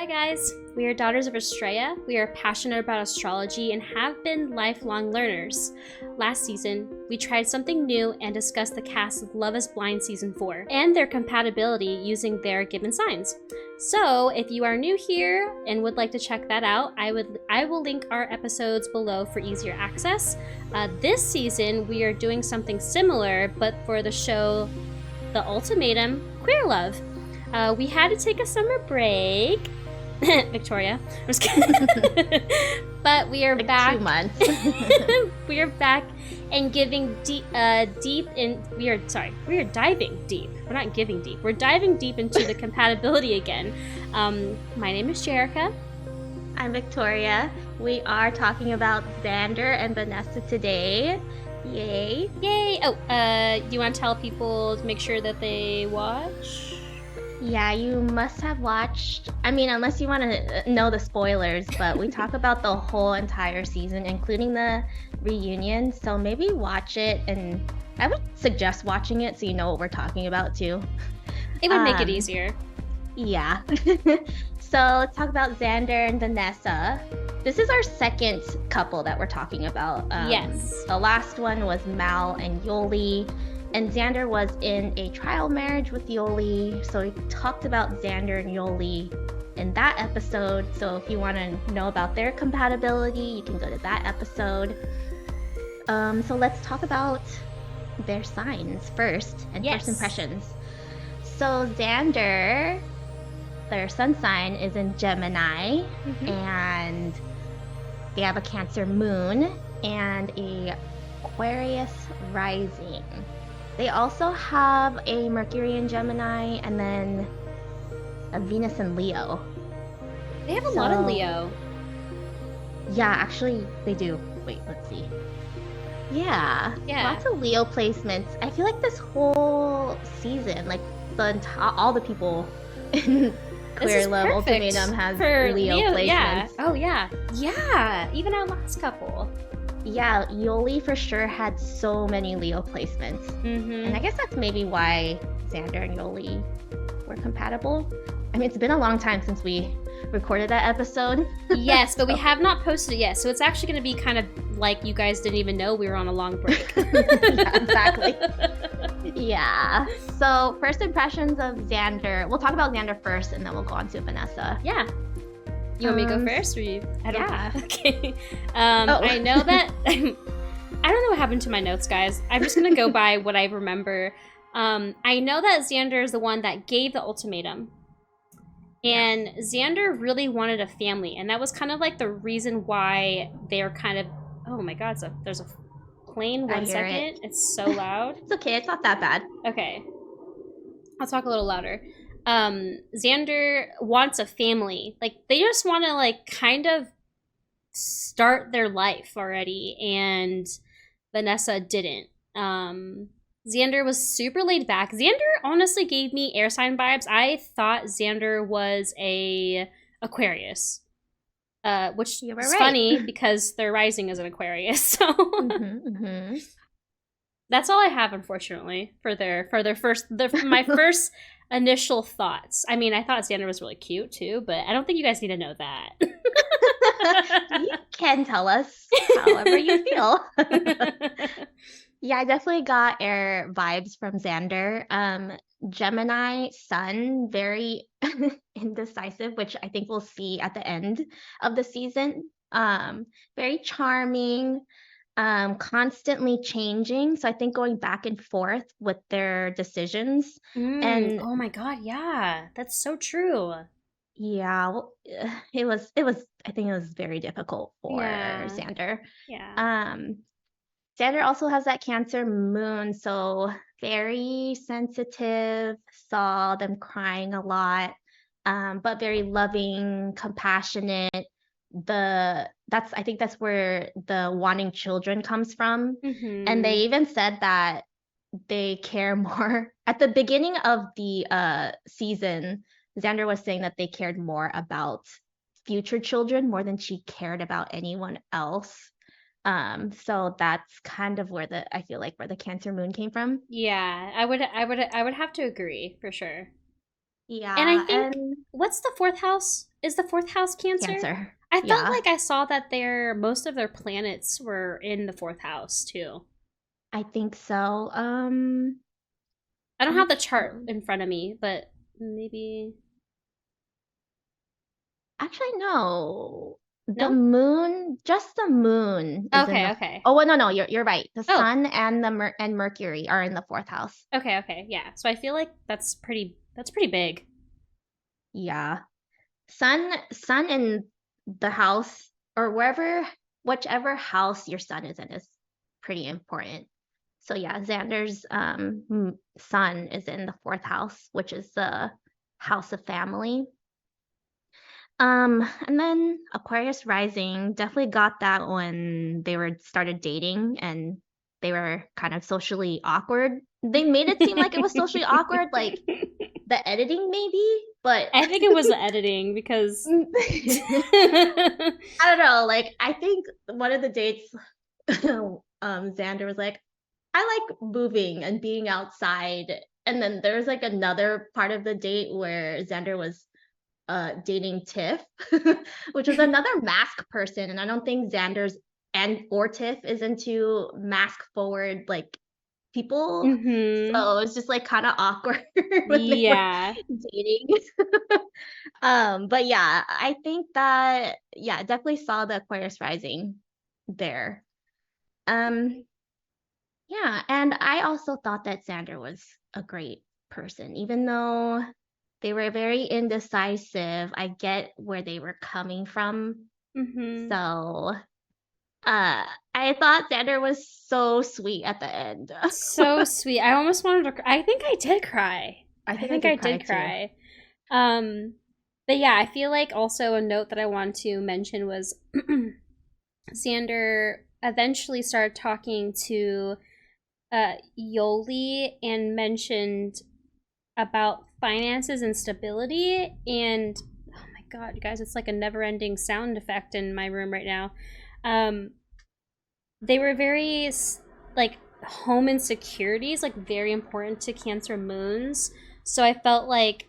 Hi guys, we are Daughters of Estrella. We are passionate about astrology and have been lifelong learners. Last season, we tried something new and discussed the cast of Love is Blind Season 4 and their compatibility using their given signs. So, if you are new here and would like to check that out, I will link our episodes below for easier access. This season, we are doing something similar, but for the show The Ultimatum, Queer Love. We had to take a summer break. Victoria. I'm just kidding. But we are back. 2 months. We are back and giving deep in. We are diving deep. We're not giving deep. We're diving deep into the compatibility again. My name is Jerica. I'm Victoria. We are talking about Xander and Vanessa today. Yay. Yay. Oh, do you want to tell people to make sure that they watch? Yeah, you must have watched, unless you want to know the spoilers, but we talk about the whole entire season, including the reunion, so maybe watch it, and I would suggest watching it so you know what we're talking about too. It would make it easier. Yeah. So let's talk about Xander and Vanessa. This is our second couple that we're talking about. Yes. The last one was Mal and Yoli. And Xander was in a trial marriage with Yoli. So we talked about Xander and Yoli in that episode. So if you want to know about their compatibility, you can go to that episode. So let's talk about their signs first and Yes. first impressions. So Xander, their sun sign is in Gemini, and they have a Cancer moon and a Aquarius rising. They also have a Mercury in Gemini and then a Venus in Leo. They have a lot of Leo. Yeah, actually, they do. Wait, let's see. Yeah, lots of Leo placements. I feel like this whole season, like all the people in Queer Love Ultimatum has Leo placements. Yeah. Oh, yeah. Yeah, even our last couple. Yeah, Yoli for sure had so many Leo placements. And I guess that's maybe why Xander and Yoli were compatible. I mean, it's been a long time since we recorded that episode. Yes, but we have not posted it yet. So it's actually going to be kind of like you guys didn't even know we were on a long break. Yeah, exactly. Yeah. So first impressions of Xander. We'll talk about Xander first and then we'll go on to Vanessa. Yeah. You want me to go first? Or you? I don't Yeah. Okay. I know that... I don't know what happened to my notes, guys. I'm just going to go by what I remember. I know that Xander is the one that gave the ultimatum. And Xander really wanted a family. And that was kind of like the reason why they're kind of... Oh my god, so there's a plane. 1 second. It's so loud. It's okay. It's not that bad. Okay. I'll talk a little louder. Xander wants a family. Like, they just want to, like, kind of start their life already, and Vanessa didn't. Xander was super laid back. Xander honestly gave me air sign vibes. I thought Xander was a Aquarius. Which is funny because their rising is an Aquarius, so that's all I have, unfortunately, for my first initial thoughts. I mean, I thought Xander was really cute too, but I don't think you guys need to know that. You can tell us however you feel. Yeah, I definitely got air vibes from Xander. Gemini Sun, very indecisive, which I think we'll see at the end of the season. Very charming. Constantly changing, so I think going back and forth with their decisions. And oh my god, yeah, that's so true. Yeah, well, it was I think it was very difficult for Xander. Xander also has that Cancer moon, so very sensitive, saw them crying a lot, but very loving, compassionate. I think that's where the wanting children comes from. And they even said that they care more at the beginning of the season. Xander was saying that they cared more about future children more than she cared about anyone else. So that's kind of where I feel like where the Cancer moon came from. Yeah, I would have to agree for sure. And I Yeah, think, and what's the fourth house? Is the fourth house Cancer? Cancer. I felt Yeah, like I saw that most of their planets were in the fourth house too. I think so. I don't Let have me the chart pull. in front of me, but maybe. Actually, no. The No? moon, just the moon is in Okay, the. okay. Oh, well, no, no, you're right. The Oh, sun and the and Mercury are in the fourth house. okay, okay. Yeah. So I feel like that's pretty big. Yeah. Sun in the house or wherever, whichever house your sun is in is pretty important. So yeah, Xander's sun is in the fourth house, which is the house of family. And then Aquarius rising definitely got that when they were started dating and they were kind of socially awkward. They made it seem like it was socially awkward, like the editing maybe, but I think it was the editing because I don't know. Like I think one of the dates, Xander was like, "I like moving and being outside," and then there was like another part of the date where Xander was dating Tiff, which was another mask person, and I don't think Xander's and or Tiff is into mask forward like people. Mhm. So it's just like kind of awkward when they were Yeah. dating. But yeah, I think that yeah, definitely saw the Aquarius rising there. Um, yeah, and I also thought that Xander was a great person, even though they were very indecisive. I get where they were coming from. Mhm. So, I thought Xander was so sweet at the end. So sweet. I almost wanted to I think I did cry. I I think I think I did cry did too. cry. Um but yeah, I feel like also a note that I wanted to mention was Xander eventually started talking to Yoli and mentioned about finances and stability. And oh my god, you guys, it's like a never-ending sound effect in my room right now. Um, they were very like home insecurities, like very important to Cancer moons. So I felt like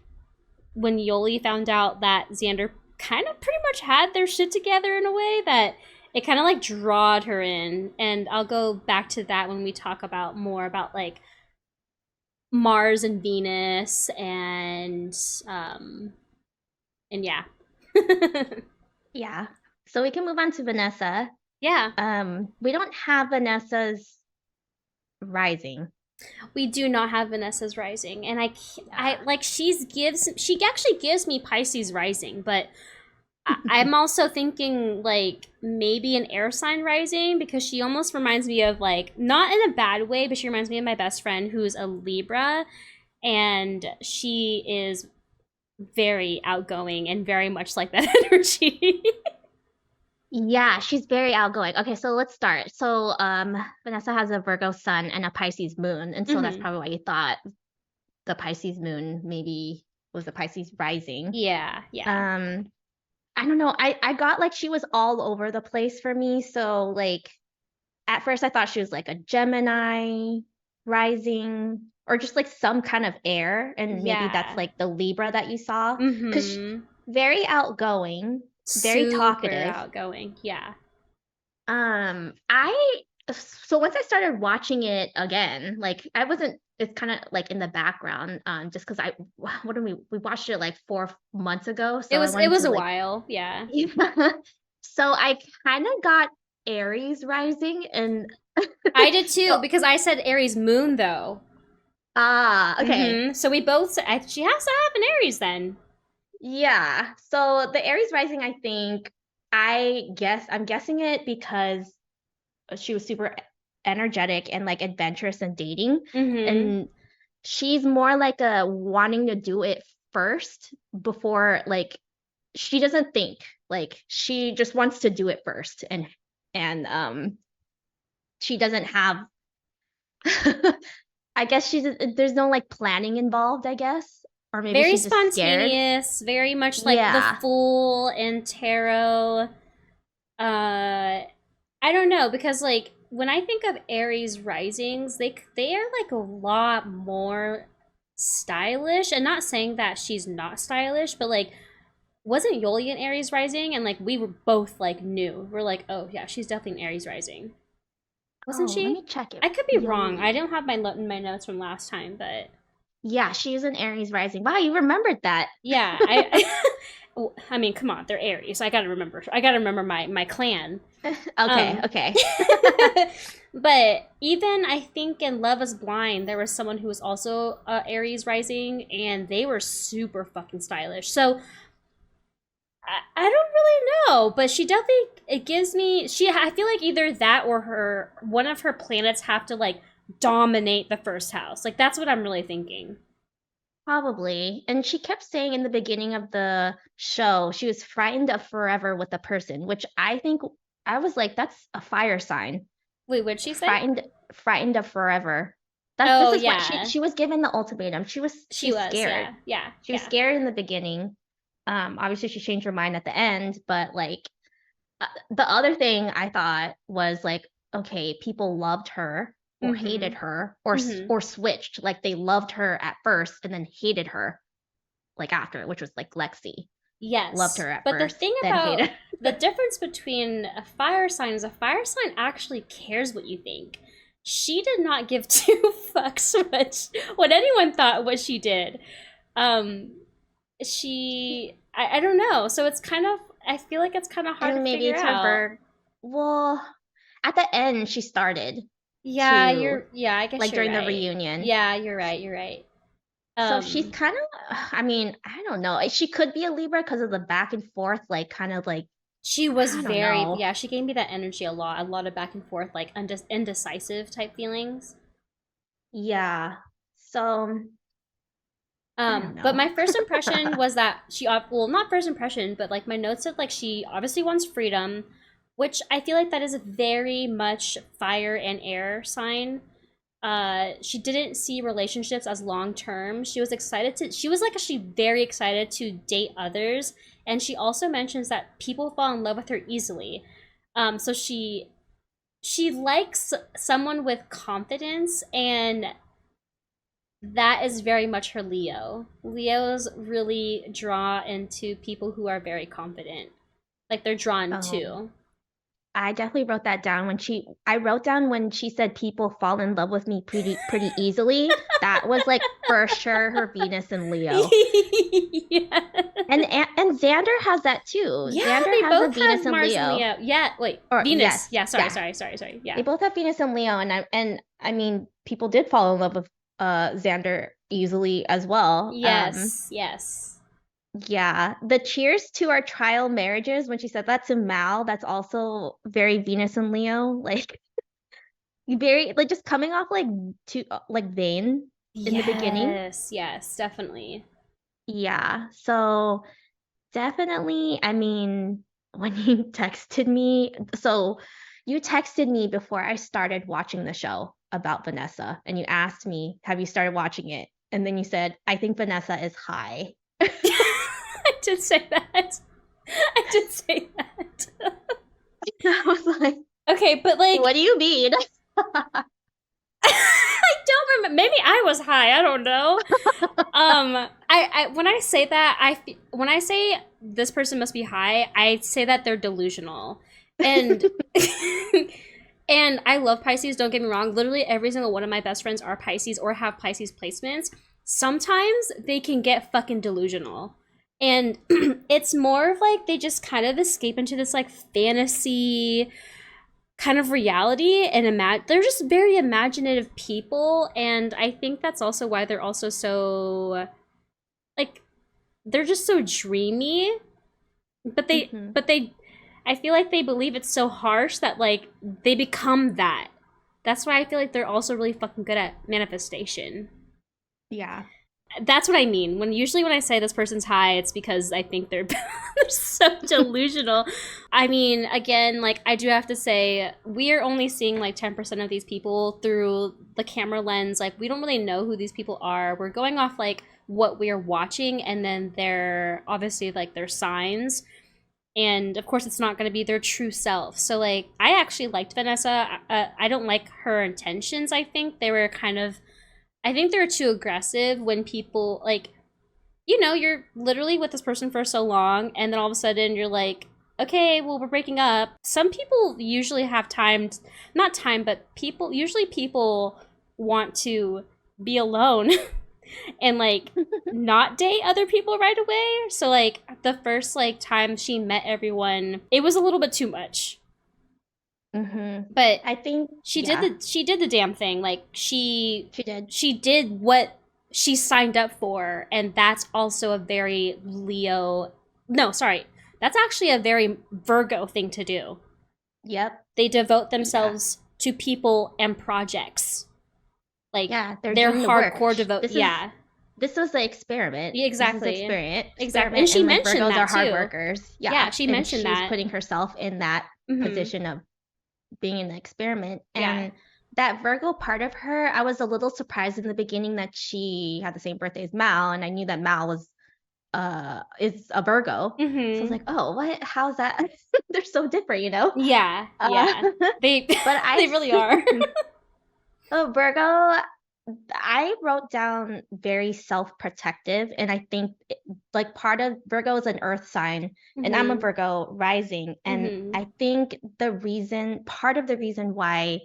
when Yoli found out that Xander kind of pretty much had their shit together in a way that it kind of like drawed her in. And I'll go back to that when we talk about more about like Mars and Venus um and yeah. Yeah. So we can move on to Vanessa. Yeah. We don't have Vanessa's rising. We do not have Vanessa's rising, and I Yeah. like she actually gives me Pisces rising, but I'm also thinking like maybe an air sign rising because she almost reminds me of like not in a bad way, but she reminds me of my best friend who's a Libra, and she is very outgoing and very much like that energy. Yeah, she's very outgoing. Okay, so let's start. So, Vanessa has a Virgo sun and a Pisces moon, and so that's Hmm. probably why you thought the Pisces moon maybe was the Pisces rising. Yeah, yeah. Um, I don't know. I got like she was all over the place for me. So like at first I thought she was like a Gemini rising or just like some kind of air, and maybe that's Yeah. like the Libra that you saw, because Mm-hmm. very outgoing, very Super talkative. outgoing. Yeah. I so once I started watching it again, like I wasn't. It's kind of like in the background, just because I what did we watched it like 4 months ago, It so I was it wanted was to a like while. Yeah. so I kind of got Aries rising and I did too so because I said Aries moon though. okay. Mm-hmm. So we both she has to have an Aries then. Yeah. So the Aries rising, I think I'm guessing it because she was super energetic and like adventurous and dating, Mm-hmm. and she's more like a wanting to do it first before like she doesn't think, like she just wants to do it first, and she doesn't have I guess she's there's no like planning involved, I guess, or maybe Very she's just scared. spontaneous, very much like the Yeah. Fool and Tarot. I don't know because like when I think of Aries risings, they are like a lot more. stylish, and not saying that she's not stylish, but like wasn't Yoli an Aries rising? And like we were both like knew. We're like, oh yeah, she's definitely an Aries rising. Wasn't Oh, let she? me check it. I could be wrong. I Yoli. don't have my notes from last time, but Yeah, she's an Aries rising. Wow, you remembered that. yeah, I mean, come on, they're Aries. I gotta remember. I gotta remember my clan. Okay, Um, okay. but even I think in Love Is Blind, there was someone who was also Aries rising, and they were super fucking stylish. So I don't really know, but she definitely it gives me she. I feel like either that or her one of her planets have to like dominate the first house. Like that's what I'm really thinking. Probably. And she kept saying in the beginning of the show she was frightened of forever with a person, which I think I was like, that's a fire sign. Wait, what'd she say? Frightened of forever. That's this Oh is what yeah, she was given the ultimatum. she She's was. scared. Yeah, yeah, She was yeah. scared in the beginning. Obviously she changed her mind at the end, but like the other thing I thought was like, okay, people loved her or hated Mhm. her Mhm. or switched. Like they loved her at first and then hated her like after, which was like Lexi. Loved Yes, her at but the first, thing then about hated. the difference between a fire sign is a fire sign actually cares what you think. She did not give two fucks what anyone thought what she did. Um, I don't know. So it's kind of I feel like it's kind of I hard to think maybe figure it's her out. bird. Well, at the end she started to Yeah, I guess like you're during the right. reunion. Yeah, you're right. So she's Um, kind of, I mean, I don't know. She could be a Libra because of the back and forth, like kind of like, she was I don't very, know. yeah, she gave me that energy a lot of back and forth, like indecisive type feelings. Yeah. So I don't But know. my first impression was that well, not first impression, but like my notes said, like she obviously wants freedom, which I feel like that is a very much fire and air sign. She didn't see relationships as long term. She was like actually very excited to date others. And she also mentions that people fall in love with her easily. So she likes someone with confidence, and that is very much her Leo. Leos really draw into people who are very confident. Like they're drawn Oh, to. I definitely wrote that down I wrote down when she said people fall in love with me pretty easily. That was like for sure her Venus and Leo. Yeah. And Xander has that too. Yeah, Xander they has a both Venus have and Mars and Leo. Leo. Yeah, wait, Or Venus. yes, Yeah, sorry, yeah. sorry. They Yeah. both have Venus and Leo, and I mean, people did fall in love with Xander easily as well. Yes. Yeah, the cheers to our trial marriages when she said that to Mal, that's also very Venus and Leo, like very like just coming off like too like vain in the beginning. Yes, definitely. Yeah, so definitely, I mean, when you texted me, so you texted me before I started watching the show about Vanessa, and you asked me, have you started watching it? And then you said, I think Vanessa is high. I did say that. I did say that. I was like, Okay, but like what do you mean? I don't remember. Maybe I was high. I don't know. I when I say that, when I say this person must be high, I say that they're delusional, and and I love Pisces. Don't get me wrong. Literally every single one of my best friends are Pisces or have Pisces placements. Sometimes they can get fucking delusional, and it's more of like they just kind of escape into this like fantasy kind of reality and they're just very imaginative people, and I think that's also why they're also so like they're just so dreamy, but Hmm. they I feel like they believe it's so harsh that like they become that. That's why I feel like they're also really fucking good at manifestation. Yeah. That's what I mean. When I say this person's high, it's because I think they're they're so delusional. I mean, again, like I do have to say, we are only seeing like 10% of these people through the camera lens. Like we don't really know who these people are. We're going off like what we're watching, and then they're obviously like their signs. And of course, it's not going to be their true self. So, like, I actually liked Vanessa. I don't like her intentions. I think they were kind of I think they're too aggressive when people like, you know, you're literally with this person for so long, and then all of a sudden you're like, okay, well, we're breaking up. Some people usually have time, not time, but usually people want to be alone and like not date other people right away. So like the first like time she met everyone, it was a little bit too much. But I think she did the damn thing. Like she did. she did what she signed up for, and that's also a very Leo. No, sorry. That's actually a very Virgo thing to do. Yep. They devote themselves to people and projects. Like they're hardcore devote. Yeah. This was the experiment. Yeah, exactly. This is experiment. Exactly. And she mentioned Virgos that are hard too. workers. Yeah, she mentioned that. She's putting herself in that position of being in the experiment. Yeah. And that Virgo part of her, I was a little surprised in the beginning that she had the same birthday as Mal, and I knew that Mal was is a Virgo. So I was like, oh, what? How's that? They're so different, you know? Yeah. Yeah. They really are. Oh, Virgo, I wrote down very self-protective, and I think like part of Virgo is an earth sign, and I'm a Virgo rising, and I think part of the reason why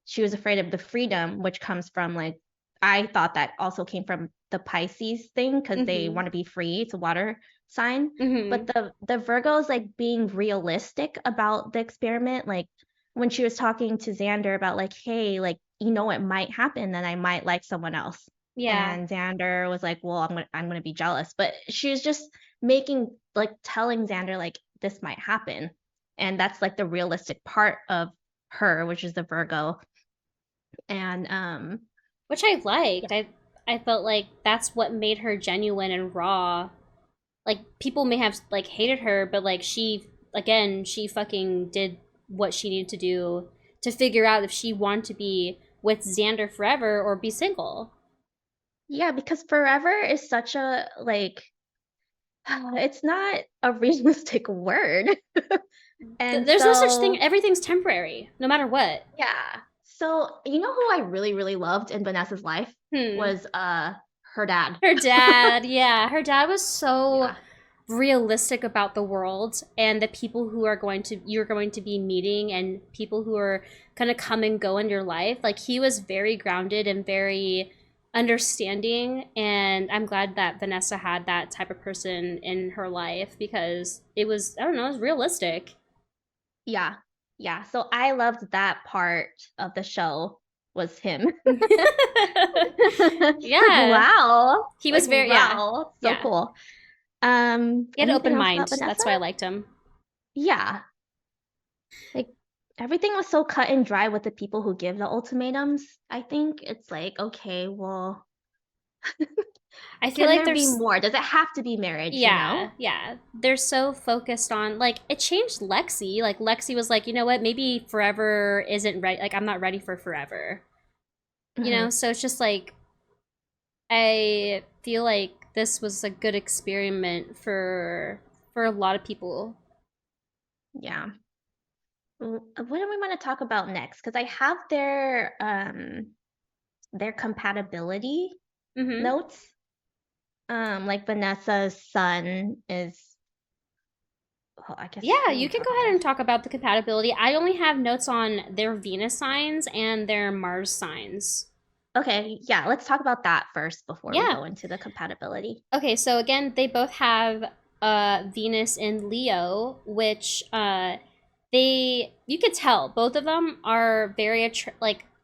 she was afraid of the freedom, which comes from like, I thought that also came from the Pisces thing, because they want to be free. It's a water sign. But the Virgo is like being realistic about the experiment. Like when she was talking to Xander about like, hey, like, you know, it might happen that I might like someone else. Yeah. And Xander was like, well, I'm gonna be jealous. But she was just telling Xander like this might happen. And that's like the realistic part of her, which is the Virgo. And which I liked. Yeah. I felt like that's what made her genuine and raw. Like people may have like hated her, but like she fucking did what she needed to do to figure out if she wanted to be with Xander forever or be single. Yeah, because forever is such a like it's not a realistic word. And there's no such thing. Everything's temporary, no matter what. Yeah. So you know who I really, really loved in Vanessa's life was her dad. Her dad, yeah. Her dad was so realistic about the world and the people who you're going to be meeting and people who are gonna come and go in your life. Like he was very grounded and very understanding, and I'm glad that Vanessa had that type of person in her life because it was, I don't know, it was realistic. Yeah. Yeah. So I loved that part of the show was him. Yeah. Wow. He was very so cool. He had an open mind. That's why I liked him. Yeah. Like everything was so cut and dry with the people who give the ultimatums. I think it's like, okay, well, I feel like there's be more. Does it have to be marriage? Yeah, you know? Yeah. They're so focused on like it changed Lexi. Like Lexi was like, you know what? Maybe forever isn't right. Like I'm not ready for forever. You know, so it's just like I feel like this was a good experiment for a lot of people. Yeah. What do we want to talk about next? Because I have their compatibility notes. Like Vanessa's sun is. Well, I guess. Yeah, you can go ahead and talk about the compatibility. I only have notes on their Venus signs and their Mars signs. Okay, yeah, let's talk about that first before we go into the compatibility. Okay, so again, they both have Venus in Leo, which you could tell both of them are very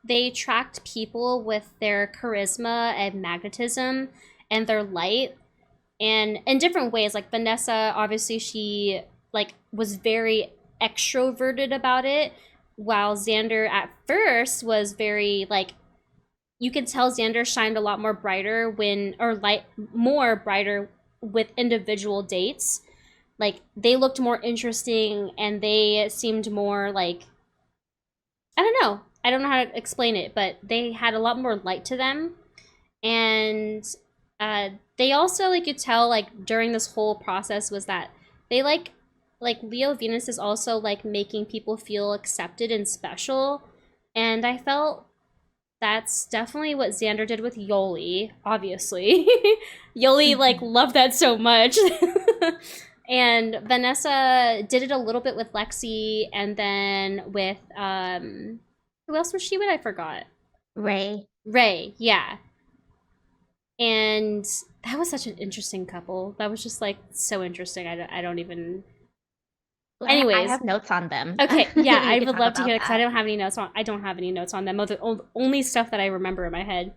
they attract people with their charisma and magnetism and their light, and in different ways. Like Vanessa, obviously she like was very extroverted about it, while Xander at first was very like, you could tell Xander shined a lot more brighter more brighter with individual dates. Like they looked more interesting and they seemed more like, I don't know how to explain it, but they had a lot more light to them. And they also, like, you tell like during this whole process was that they like Leo Venus is also like making people feel accepted and special. And I felt That's definitely what Xander did with Yoli, obviously. Yoli, like, Mhm. loved that so much. And Vanessa did it a little bit with Lexi, and then with, who else was she with? I forgot. Ray. Ray, yeah. And that was such an interesting couple. That was just, like, so interesting. I don't even. I Anyways, have notes on them. okay, yeah, I We could would talk love to hear about it because I that. don't have any notes on. I don't have any notes on them. Only stuff that I remember in my head.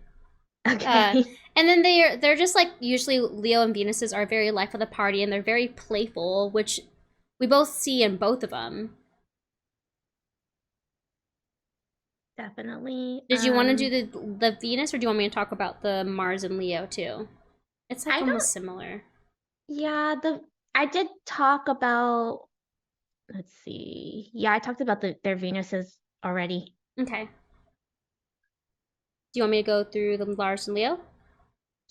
Uh, Okay. and then they're just like usually Leo and Venuses are very life of the party and they're very playful, which we both see in both of them. Definitely. Did you want to do the Venus, or do you want me to talk about the Mars and Leo too? It's like I don't almost similar. yeah, the I did talk about, let's see. Yeah, I talked about their Venuses already. Okay. Do you want me to go through the Mars and Leo?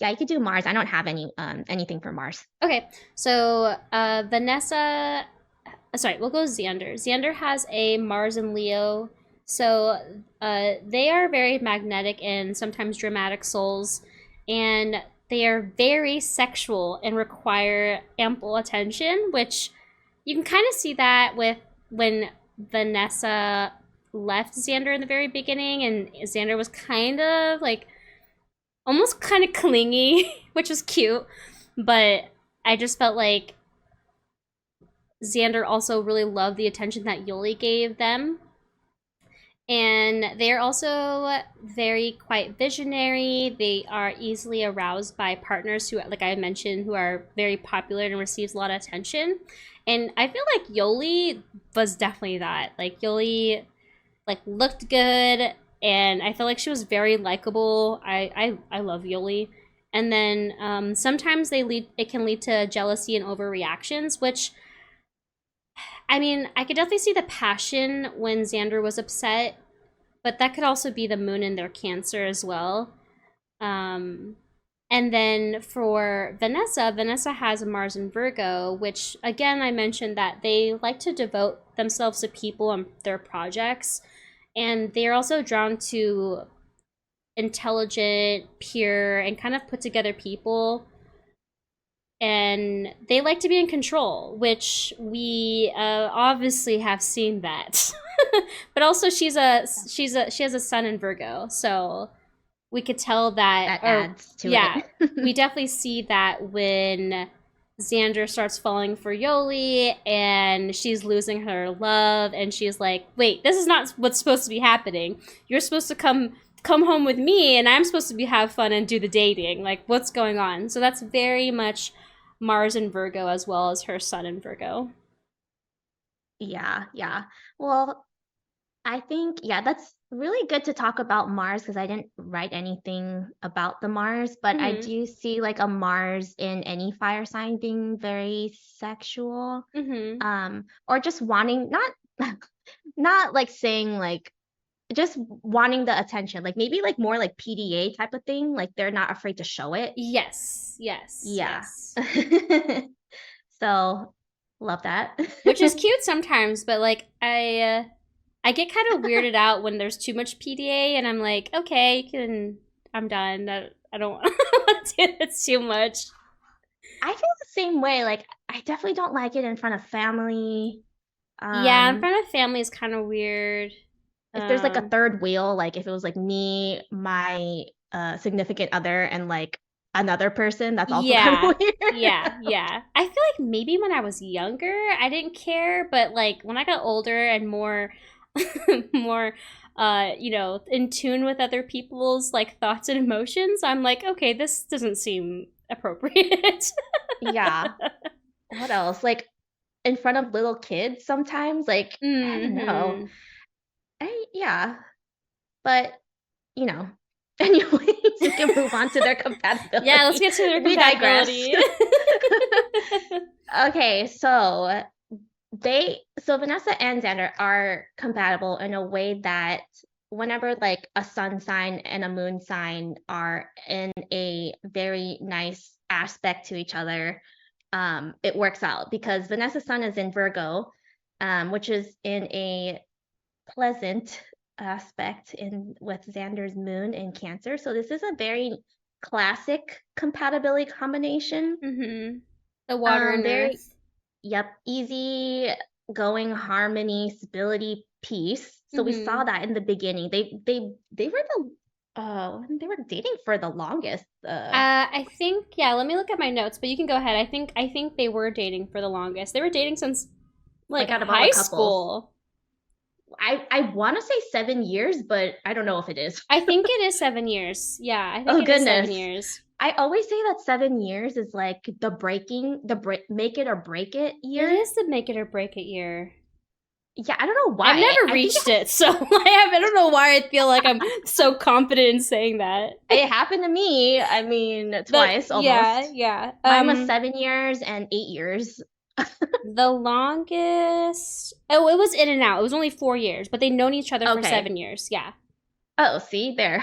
Yeah, you could do Mars. I don't have anything for Mars. Okay. So Vanessa, sorry, we'll go Xander. Xander has a Mars and Leo. So they are very magnetic and sometimes dramatic souls, and they are very sexual and require ample attention, which you can kind of see that with when Vanessa left Xander in the very beginning, and Xander was kind of like almost kind of clingy, which was cute, but I just felt like Xander also really loved the attention that Yoli gave them. And they're also very quite visionary. They are easily aroused by partners who, like I mentioned, who are very popular and receives a lot of attention. And I feel like Yoli was definitely that. Like Yoli, like looked good, and I feel like she was very likable. I love Yoli. And then sometimes it can lead to jealousy and overreactions, which I mean, I could definitely see the passion when Xander was upset, but that could also be the moon in their Cancer as well. Um, and then for Vanessa, Vanessa has a Mars in Virgo, which again, I mentioned that they like to devote themselves to people and their projects. And they're also drawn to intelligent, pure, and kind of put together people, and they like to be in control, which we obviously have seen that. But also, she has a sun in Virgo, so we could tell that, That or adds to yeah, we it. definitely see that when Xander starts falling for Yoli and she's losing her love, and she's like, "Wait, this is not what's supposed to be happening. You're supposed to come home with me, and I'm supposed to be have fun and do the dating. Like, what's going on?" So that's very much Mars in Virgo as well as her sun in Virgo. Yeah, yeah. Well, I think, yeah, that's really good to talk about Mars because I didn't write anything about the Mars, but I Mhm. do see like a Mars in any fire sign being very sexual. Mhm. Or just wanting not not like saying like just wanting the attention, like maybe like more like PDA type of thing, like they're not afraid to show it. Yes. Yes. Yeah. Yes. So love that. Which is cute sometimes, but like I get kind of weirded out when there's too much PDA, and I'm like, okay, you can. I'm done. I don't want to do this too much. I feel the same way. Like I definitely don't like it in front of family. Yeah, in Um, front of family is kind of weird. if there's like a Um, third wheel, like if it was like me, my significant other, and like another person, that's also kind of yeah, weird. yeah. I feel like maybe when I was younger, I didn't care, but like when I got older and more, more, in tune with other people's like thoughts and emotions, I'm like, okay, this doesn't seem appropriate. Yeah. What else? Like in front of little kids sometimes, like I don't know. Hmm. Yeah. But you know, anyways, we can move on to their Yeah, let's compatibility. get to their We digress. compatibility. Okay, so Vanessa and Xander are compatible in a way that whenever like a sun sign and a moon sign are in a very nice aspect to each other, it works out because Vanessa's sun is in Virgo, which is in a pleasant aspect in with Xander's moon in Cancer. So this is a very classic compatibility combination. Mm-hmm. The water and Very, earth. yep, easy going harmony, stability, peace. So we Mm-hmm. saw that in the beginning. They were they were dating for the longest. I think, yeah, let me look at my notes, but you can go ahead. I think they were dating for the longest. They were dating since like Like out of all the high couples. school. I want to say 7 years, but I don't know if it is. I think it is 7 years. Yeah, I think Oh it is goodness. 7 years. I always say that 7 years is like the break, make it or break it It year. is the make it or break it year. Yeah, I don't know I've why. never I think reached it, so I don't know why I feel like I'm so confident in saying that. it happened to me. I mean, But twice yeah, almost. yeah. Mine was 7 years and 8 years. The longest. Oh, it was in and out. It was only 4 years, but they'd known each other for Okay. 7 years. Yeah. Oh, see there.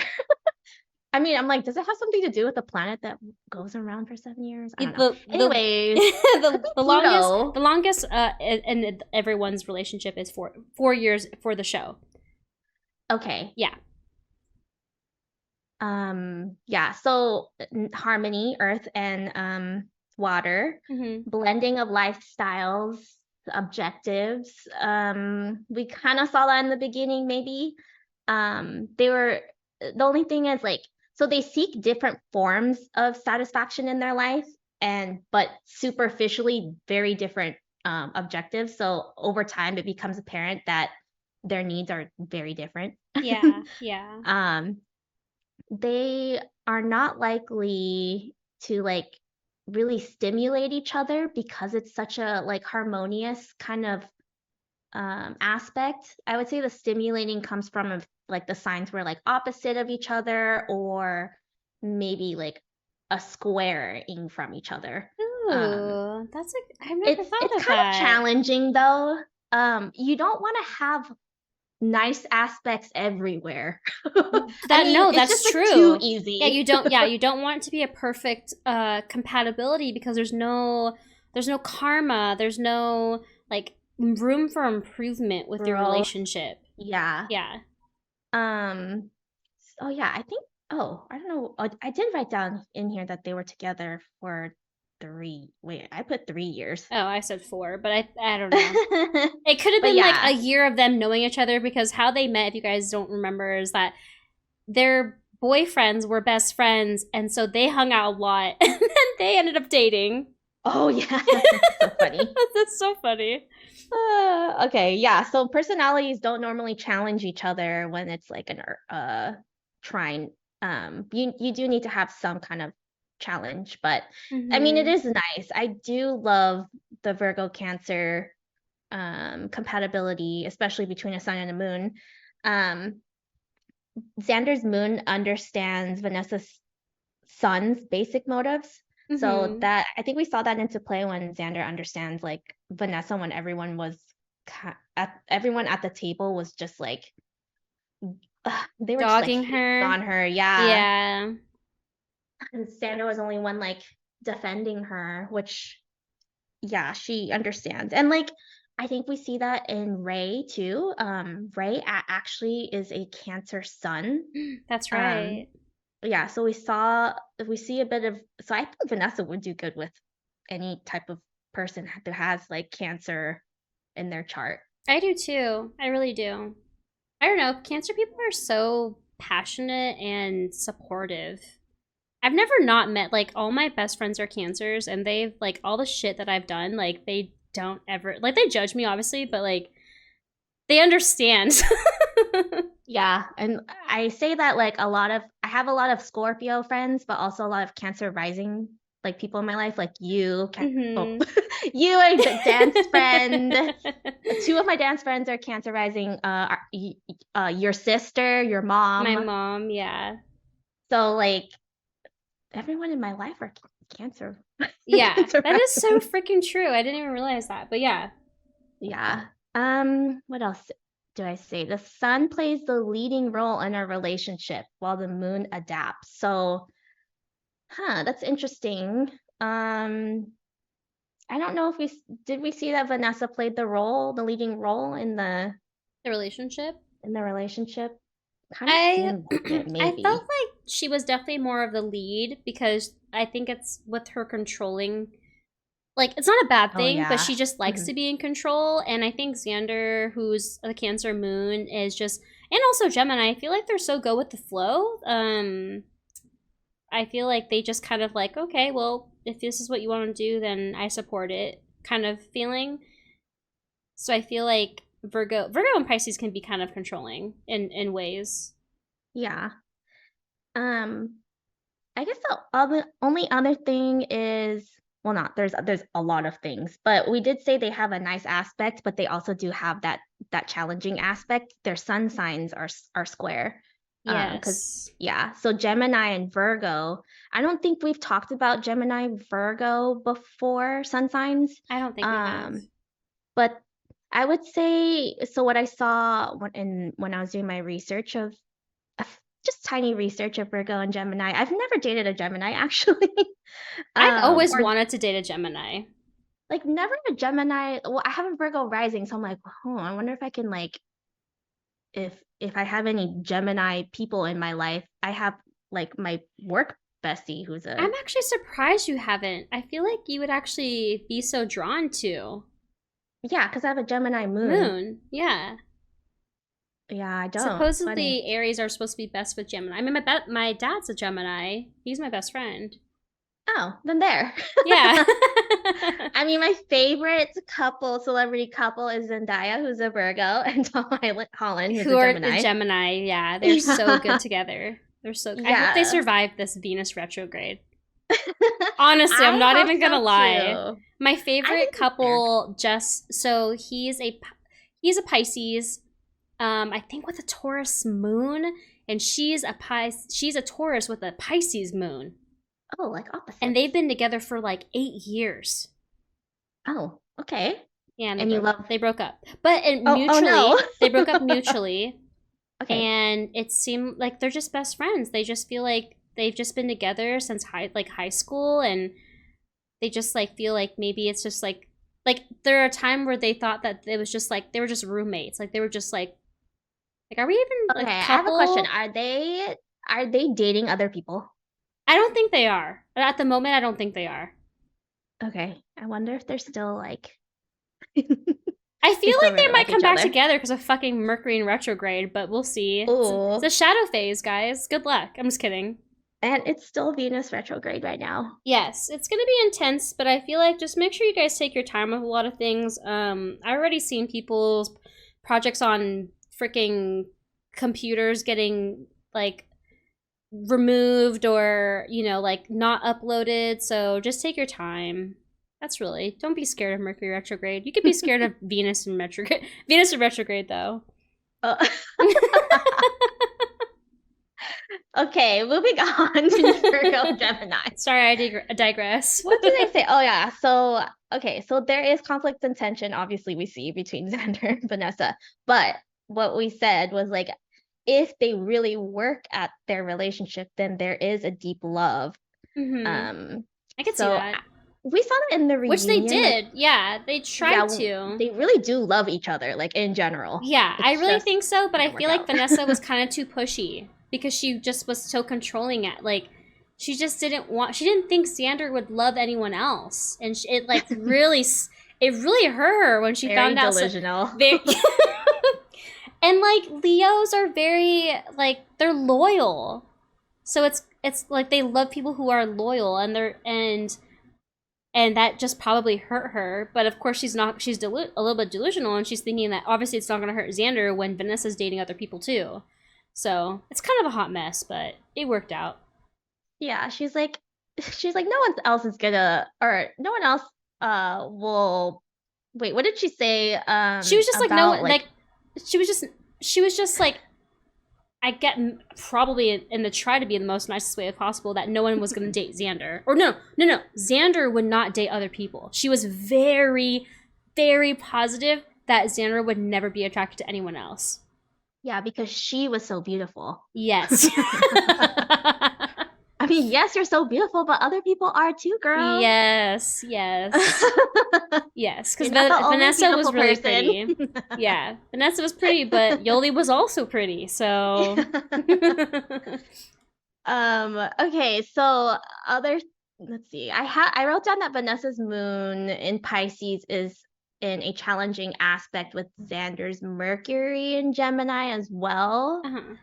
I mean, I'm like, does it have something to do with the planet that goes around for 7 years? I don't know. The Anyways, could the be the longest Pluto. the longest in everyone's relationship is 4 years for the show. Okay. Yeah. Yeah, so harmony, earth and water, Hmm. blending of lifestyles, objectives. We kind of saw that in the beginning, maybe. They were the only thing is like so they seek different forms of satisfaction in their life and but superficially very different objectives. So over time it becomes apparent that their needs are very different. Yeah. Yeah. um they are not likely to like really stimulate each other because it's such a like harmonious kind of aspect. I would say the stimulating comes from like the signs were like opposite of each other or maybe like a squaring from each other. Um, Ooh, that's like I've never it's thought of kind of that. challenging though. You don't want to have nice aspects everywhere. I That mean, no, it's that's just like too true. Yeah, easy. you don't want it to be a perfect compatibility because there's no karma, there's no like room for improvement with your Growth. relationship. Yeah. Yeah. Um, oh yeah, I think I don't know. I did write down in here that they were together for wait, I put 3 years. Oh, I said 4, but I don't know. It could have But been like a yeah. year of them knowing each other because how they met, if you guys don't remember, is that their boyfriends were best friends and so they hung out a lot and then they ended up dating. Oh yeah, that's so funny. That's so funny. Okay, yeah. So personalities don't normally challenge each other when it's like an trine. You do need to have some kind of challenge, but I mean it Mm-hmm. is nice. I do love the Virgo Cancer compatibility, especially between a sun and a moon. Um, Xander's moon understands Vanessa's sun's basic motives. So Mm-hmm. that I think we saw that into play when Xander understands like Vanessa when everyone at the table was just like they were just like Dogging hating her. on her, yeah. Yeah. And Xander was only one like defending her, which yeah, she understands. And like I think we see that in Ray too. Ray actually is a Cancer sun. That's Um, right. yeah, so we see a bit of so I think Vanessa would do good with any type of person that has like Cancer in their chart. I do too. I really do. I don't know. Cancer people are so passionate and supportive. I've never not met like all my best friends are cancers and they've like all the shit that I've done, like they don't ever like they judge me obviously, but like they understand. Yeah, and I say that like I have a lot of Scorpio friends, but also a lot of Cancer rising like people in my life, like you, oh, Mhm. you a dance friend. Two of my dance friends are Cancer rising. Your sister, your My mom. mom, yeah. So like everyone in my life are Cancer. Yeah, Cancer that is so rising. freaking true. I didn't even realize that. But yeah. Yeah. What else do I say? The sun plays the leading role in our relationship while the moon adapts. So, that's interesting. I don't know if we see that Vanessa played the leading role in the The relationship? in the relationship? Kind of I seemed like it, I felt maybe. like she was definitely more of the lead because I think it's with her controlling. Like, it's not a bad Oh thing, but yeah. she just likes Hmm. to be in control. And I think Xander, who's a Cancer moon, is just, and also Gemini, I feel like they're so go with the flow. I feel like they just kind of like, okay, well, if this is what you want to do, then I support it kind of feeling. So I feel like Virgo and Pisces can be kind of controlling in ways. Yeah. Um, I guess the only other thing is, well, not there's a lot of things, but we did say they have a nice aspect, but they also do have that challenging aspect. Their sun signs are square. Because Yes. yeah, so Gemini and Virgo. I don't think we've talked about Gemini Virgo before sun signs. I don't think we have. Um, but I would say so. What I saw when I was doing my research of just tiny research of Virgo and Gemini. I've never dated a Gemini actually. I've always Or wanted to date a Gemini. like never a Gemini. Well, I have a Virgo rising, so I'm like, oh, I wonder if I can like if I have any Gemini people in my life. I have like my work bestie who's a I'm actually surprised you haven't. I feel like you would actually be so drawn to yeah, because I have a Gemini moon. Moon. Yeah. Yeah, I don't. Funny. Supposedly Aries are supposed to be best with Gemini. I mean, my dad's a Gemini. He's my best friend. Oh, then there. Yeah. I mean, my favorite celebrity couple is Zendaya, who's a Virgo, and Holland, who's Who a are the Gemini. Gemini? Yeah, they're so good Yeah. together. They're so. I hope they Yeah. survive this Venus retrograde. Honestly, I'm I not hope even gonna so lie. too. My I favorite think it's fair. couple, just so he's a Pisces. I think with a Taurus moon, and she's a Taurus with a Pisces moon, Oh, like and opposites. they've been together for like 8 years. Oh, okay. Yeah, and And you love they broke up, but oh no. mutually they broke up mutually, Okay. and it seemed like they're just best friends. They just feel like they've just been together since high school, and they just like feel like maybe it's just like there are a time where they thought that it was just like they were just roommates, like they were just like are we even Okay, a I have a question. couple? Are they dating other people? I don't think they are. At the moment, I don't think they are. Okay. I wonder if they're still like I they feel still like they really might like come each back other. together because of fucking Mercury in retrograde, but we'll see. It's a Oh, shadow phase, guys. Good luck. I'm just kidding. and it's still Venus retrograde right now. Yes, it's gonna be intense, but I feel like just make sure you guys take your time with a lot of things. I already seen people's projects on freaking computers getting like removed or like not uploaded. So just take your time. That's really don't be scared of Mercury retrograde. You could be scared of Venus in retrograde. Venus in retrograde though. Oh. Okay, moving on to Virgo Gemini. Sorry, I digress. What did I say? Oh yeah. So okay, so there is conflict and tension, obviously we see between Xander and Vanessa. But what we said was like if they really work at their relationship, then there is a deep love. Mm-hmm. Um, I could see so that. we saw that in the Which they reunion, like did. Yeah, they yeah, tried to. they really do love each other, like in general. Yeah, I It's really just think so, but I didn't work feel like out. Vanessa was kind of too pushy because she just was so controlling it. Like, she just she didn't think Xander would love anyone else. And it like it really hurt her when she Very found out. So, delusional. very, and like, Leos are very, like, they're loyal. So it's like they love people who are loyal and that just probably hurt her. But of course, she's not. She's a little bit delusional, and she's thinking that obviously it's not going to hurt Xander when Vanessa's dating other people too. So it's kind of a hot mess, but it worked out. Yeah, she's like no one else is gonna or no one else will wait, what did she say She was just like no, about like like she was just like I get probably in the try to be in the most nicest way possible that no one was going to date Xander. Or no. Xander would not date other people. She was very, very positive that Xander would never be attracted to anyone else. yeah, because she was so beautiful. Yes. I mean, yes, you're so beautiful, but other people are too, girl. Yes, yes. Yes, because You're not the only Vanessa was beautiful really person. pretty. Yeah, Vanessa was pretty, but Yoli was also pretty. So, Okay, so other let's see. I wrote down that Vanessa's moon in Pisces is in a challenging aspect with Xander's Mercury in Gemini as well. uh-huh.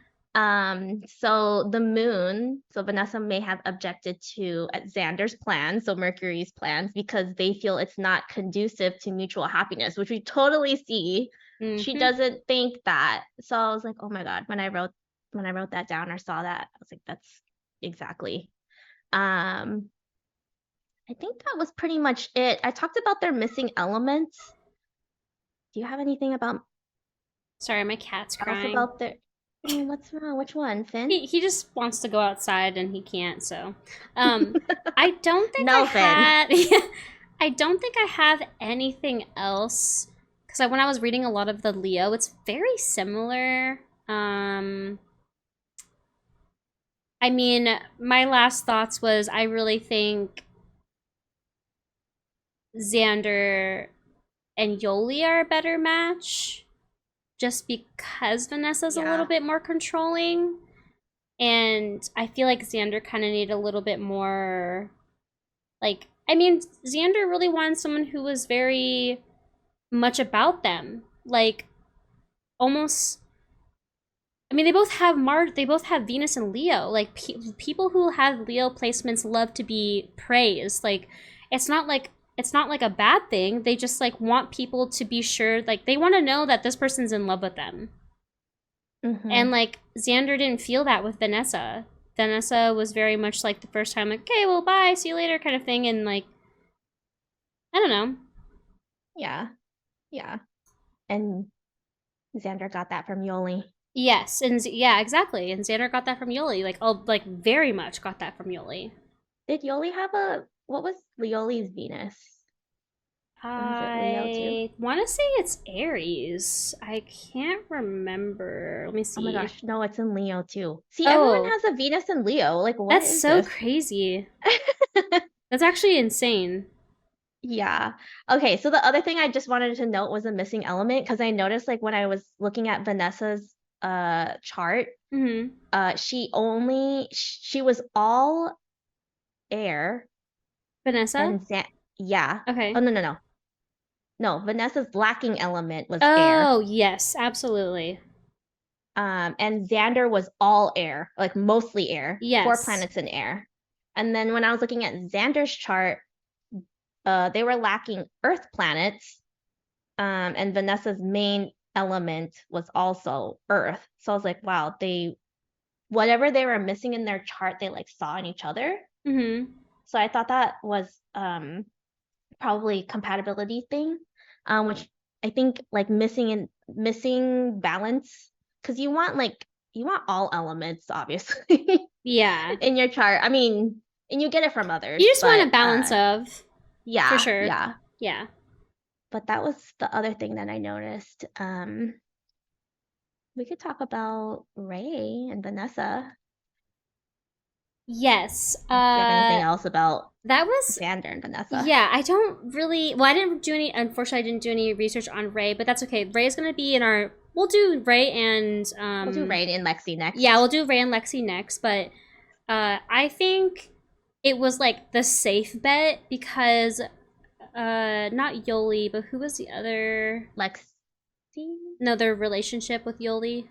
So the moon, so Vanessa may have objected to Xander's plans, so Mercury's plans, because they feel it's not conducive to mutual happiness, which we totally see. She Mm-hmm. doesn't think that. So I was like, oh my God, when I wrote that down or saw that, I was like, that's exactly. Um, I think that was pretty much it. I talked about their missing elements. Do you have anything about Sorry, my cat's crying. about their what's wrong? Which one, Finn? He just wants to go outside and he can't. So, I don't think I No, Finn. had. I don't think I have anything else because when I was reading a lot of the Leo, it's very similar. I mean, my last thoughts was I really think Xander and Yoli are a better match just because Vanessa's a little Yeah. bit more controlling. And I feel like Xander kind of needed a little bit more. Like, I mean, Xander really wanted someone who was very much about them. Like, almost. I mean, they both have Venus and Leo. Like, people who have Leo placements love to be praised. Like, it's not like a bad thing. They just like want people to be sure, like they want to know that this person's in love with them. Mm-hmm. And like Xander didn't feel that with Vanessa. Vanessa was very much like the first time, like, okay, well, bye, see you later, kind of thing. And like, I don't know. Yeah. Yeah. And Xander got that from Yoli. Yes, and yeah, exactly. And Xander got that from Yoli. Like, oh, like very much got that from Yoli. Did Yoli have what was Yoli's Venus? Was it Leo too? I want to say it's Aries. I can't remember. Let me see. Oh my gosh, no, it's in Leo too. See, Oh, everyone has a Venus in Leo. Like, what that's is so this? crazy. That's actually insane. Yeah. Okay, so the other thing I just wanted to note was a missing element because I noticed like when I was looking at Vanessa's chart, she was all air Vanessa? and yeah. Okay. Oh no. No, Vanessa's lacking element was air. Oh, yes, absolutely. And Xander was all air, like mostly air. Yes. 4 planets in air. And then when I was looking at Xander's chart, they were lacking earth planets. And Vanessa's main element was also earth. So I was like, wow, whatever they were missing in their chart, they like saw in each other. Mm-hmm. So I thought that was probably compatibility thing, which I think like missing balance because you want all elements obviously Yeah. in your chart. I mean, and you get it from others. You just want a balance of. Yeah, for sure. Yeah. But that was the other thing that I noticed. We could talk about Ray and Vanessa. Yes. Do you have anything else about that was Xander and Vanessa? Yeah, I don't really. Well, unfortunately, I didn't do any research on Ray, but that's okay. Ray's gonna be in our. We'll do Ray and. We'll do Ray and Lexi next. Yeah, we'll do Ray and Lexi next, but I think it was like the safe bet because not Yoli, but who was the other? Lexi? No, their relationship with Yoli.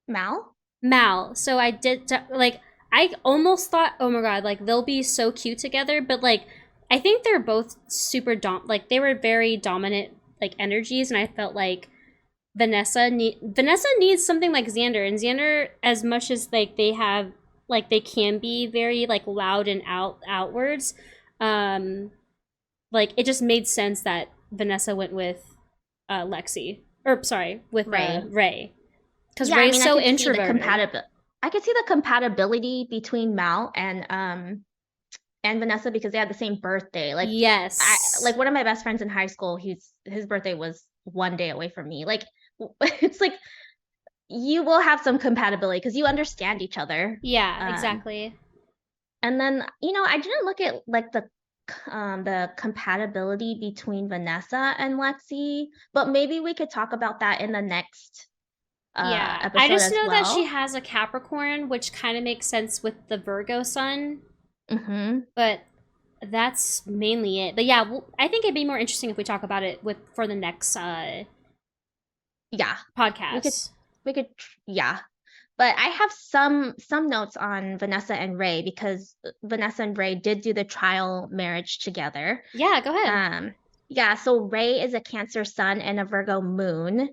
Mal. So I did like I almost thought, oh my god, like they'll be so cute together, but like I think they're both super like they were very dominant like energies, and I felt like Vanessa needs something like Xander, and Xander, as much as like they have like they can be very like loud and outwards, like it just made sense that Vanessa went with Lexi, or sorry, with Ray. Because Ray's so introverted. I could see the compatibility between Mal and Vanessa because they had the same birthday. Like, yes, like one of my best friends in high school, his birthday was 1 day away from me. Like, it's like you will have some compatibility because you understand each other. Yeah, exactly. And then, I didn't look at like the compatibility between Vanessa and Lexi, but maybe we could talk about that in the next Yeah, I episode just as know that she well. has a Capricorn, which kind of makes sense with the Virgo sun, Mm-hmm. but that's mainly it. But yeah, I think it'd be more interesting if we talk about it for the next Yeah, we could podcast. yeah. But I have some notes on Vanessa and Ray because Vanessa and Ray did do the trial marriage together. Yeah, go ahead. Yeah, so Ray is a Cancer sun and a Virgo moon.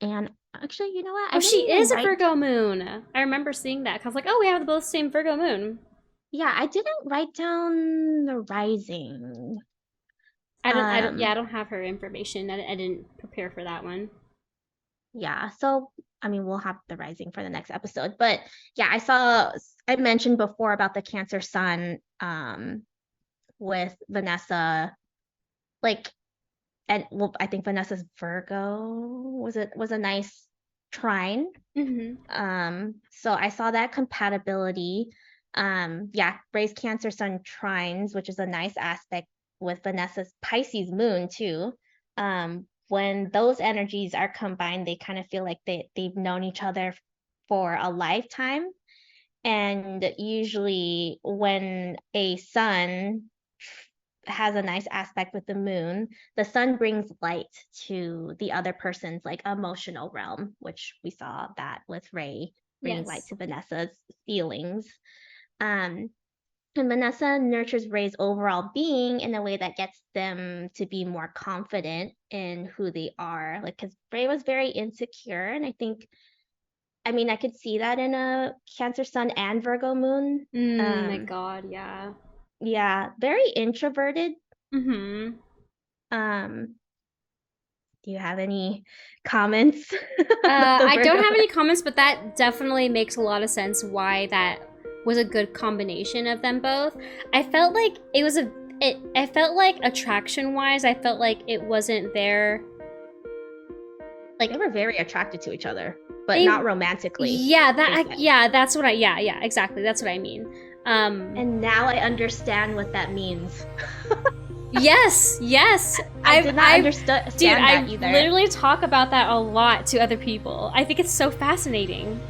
And actually, you know what? Oh, I didn't she even is a write. Virgo moon. I remember seeing that. 'Cause I was like, oh, we have both the same Virgo moon. Yeah, I didn't write down the rising. Yeah, I Um, don't have her information. I didn't prepare for that one. yeah, so I mean, we'll have the rising for the next episode. But yeah, I mentioned before about the Cancer sun with Vanessa, like, and well, I think Vanessa's Virgo was a nice trine. So I saw that compatibility. Yeah, Ray's Cancer Sun trines, which is a nice aspect with Vanessa's Pisces moon too. When those energies are combined, they kind of feel like they've known each other for a lifetime. And usually when a sun has a nice aspect with the sun brings light to the other person's like emotional realm, which we saw that with Ray bringing light Yes. to Vanessa's feelings. Um, and Vanessa nurtures Ray's overall being in a way that gets them to be more confident in who they are. Like, because Ray was very insecure, and I mean, I could see that in a Cancer Sun and Virgo moon. My God, yeah. Yeah, very introverted. Mm-hmm. Um, do you have any comments about the I don't Virgo? have any comments, but that definitely makes a lot of sense why that was a good combination of them both. I felt like I felt like attraction wise, I felt like it wasn't there. Like They were very attracted to each other, but they, not romantically. yeah, that's what yeah, exactly. That's what I mean. And now I understand what that means. Yes. I did not understand dude, that either. I literally talk about that a lot to other people. I think it's so fascinating.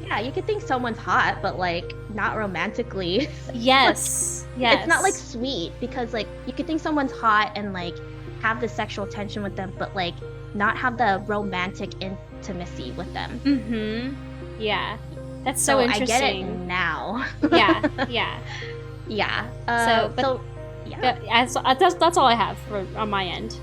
Yeah, you could think someone's hot, but like not romantically. Yes. Yes. It's not like sweet because like you could think someone's hot and like have the sexual tension with them, but like not have the romantic intimacy with them. Mm-hmm. Yeah. That's so interesting. I get it now. Yeah. Yeah. Yeah. That's all I have on my end.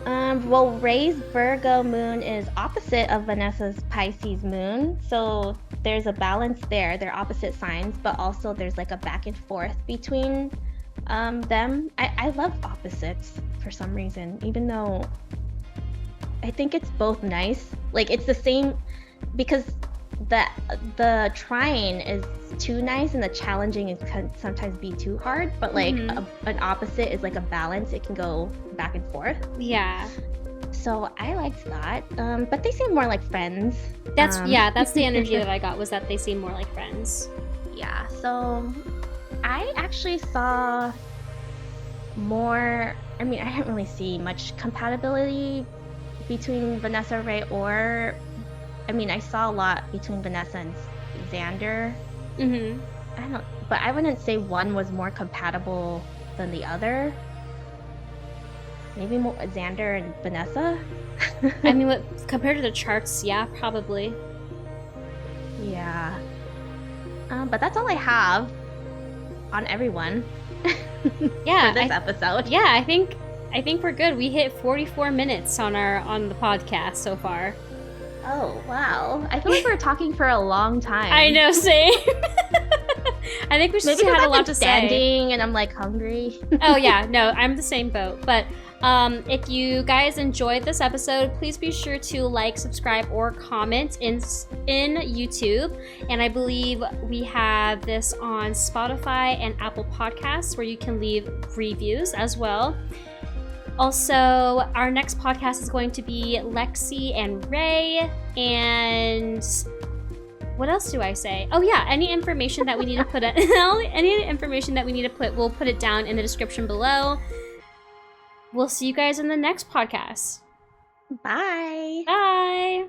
Well, Ray's Virgo moon is opposite of Vanessa's Pisces moon, so there's a balance there. They're opposite signs, but also there's like a back and forth between them. I love opposites for some reason, even though I think it's both nice. Like it's the same because the trying is too nice and the challenging can sometimes be too hard, but like an opposite is like a balance. It can go back and forth. Yeah. So I liked that. But they seem more like friends. That's the energy that I got, was that they seem more like friends. Yeah. So I actually saw more. I mean, I didn't really see much compatibility between Vanessa and Ray, or I mean, I saw a lot between Vanessa and Xander. But I wouldn't say one was more compatible than the other. Maybe more Xander and Vanessa. I mean, compared to the charts, yeah, probably. Yeah. But that's all I have on everyone. Yeah. For this episode. Yeah, I think we're good. We hit 44 minutes on the podcast so far. Oh, wow. I feel like we're talking for a long time. I know, same. I think we just had a lot to say. Standing and I'm like hungry. Oh yeah, no, I'm the same boat. But if you guys enjoyed this episode, please be sure to like, subscribe, or comment in YouTube. And I believe we have this on Spotify and Apple Podcasts, where you can leave reviews as well. Also, our next podcast is going to be Lexi and Ray, and What else do I say? Oh yeah, any information that we need to put we'll put it down in the description below. We'll see you guys in the next podcast. Bye. Bye.